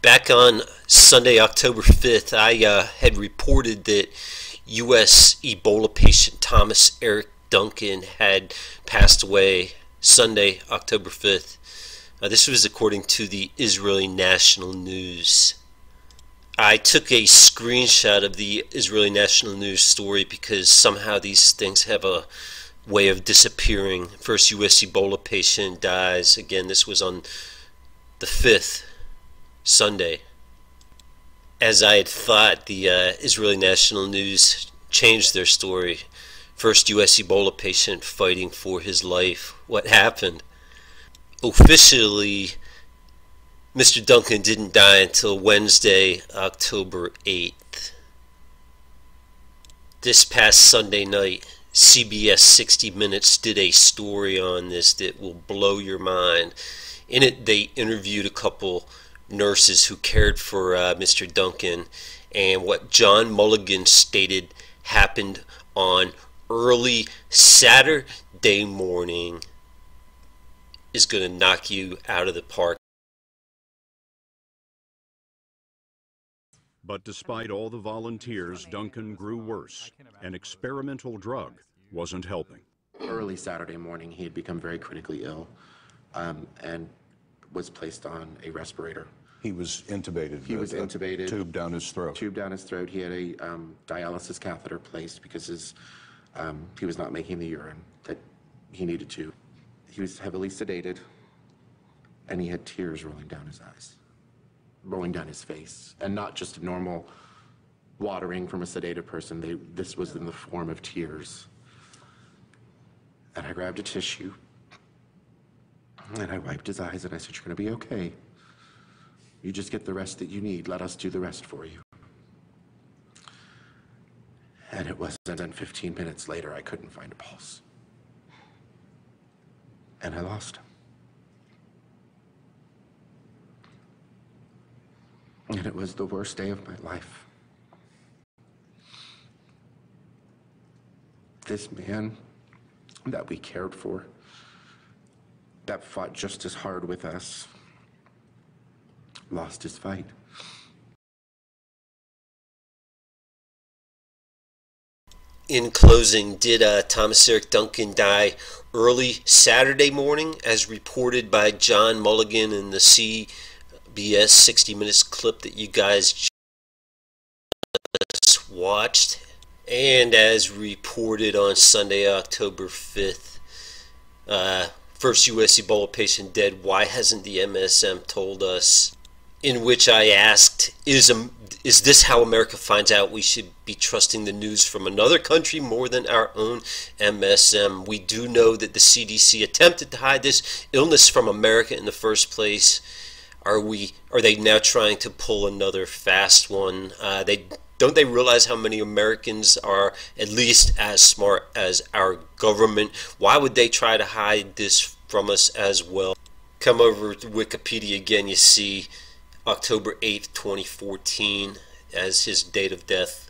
Back on Sunday, October 5th, I had reported that U.S. Ebola patient Thomas Eric Duncan had passed away Sunday, October 5th. This was according to the Israeli National News. I took a screenshot of the Israeli National News story because somehow these things have a way of disappearing. First U.S. Ebola patient dies. Again, this was on the 5th, Sunday. As I had thought, the Israeli National News changed their story. First U.S. Ebola patient fighting for his life. What happened? Officially, Mr. Duncan didn't die until Wednesday, October 8th. This past Sunday night, CBS 60 Minutes did a story on this that will blow your mind. In it, they interviewed a couple nurses who cared for Mr. Duncan, and what John Mulligan stated happened on early Saturday morning is going to knock you out of the park. But despite all the volunteers, Duncan grew worse. An experimental drug wasn't helping. Early Saturday morning, he had become very critically ill and was placed on a respirator. He was intubated. He was intubated. Tube down his throat. Tube down his throat. He had a dialysis catheter placed because he was not making the urine that he needed to. He was heavily sedated, and he had tears rolling down his eyes, rolling down his face, and not just a normal watering from a sedated person. This was in the form of tears. And I grabbed a tissue, and I wiped his eyes, and I said, "You're going to be okay. You just get the rest that you need. Let us do the rest for you." And it wasn't then 15 minutes later, I couldn't find a pulse. And I lost him. And it was the worst day of my life. This man that we cared for, that fought just as hard with us, lost his fight. In closing, did Thomas Eric Duncan die early Saturday morning, as reported by John Mulligan in the CBS 60 Minutes clip that you guys just watched? And as reported on Sunday, October 5th, first U.S. Ebola patient dead. Why hasn't the MSM told us? In which I asked, is this how America finds out we should be trusting the news from another country more than our own MSM? We do know that the CDC attempted to hide this illness from America in the first place. Are they now trying to pull another fast one? Don't they realize how many Americans are at least as smart as our government? Why would they try to hide this from us as well? Come over to Wikipedia again, you see October 8th, 2014 as his date of death.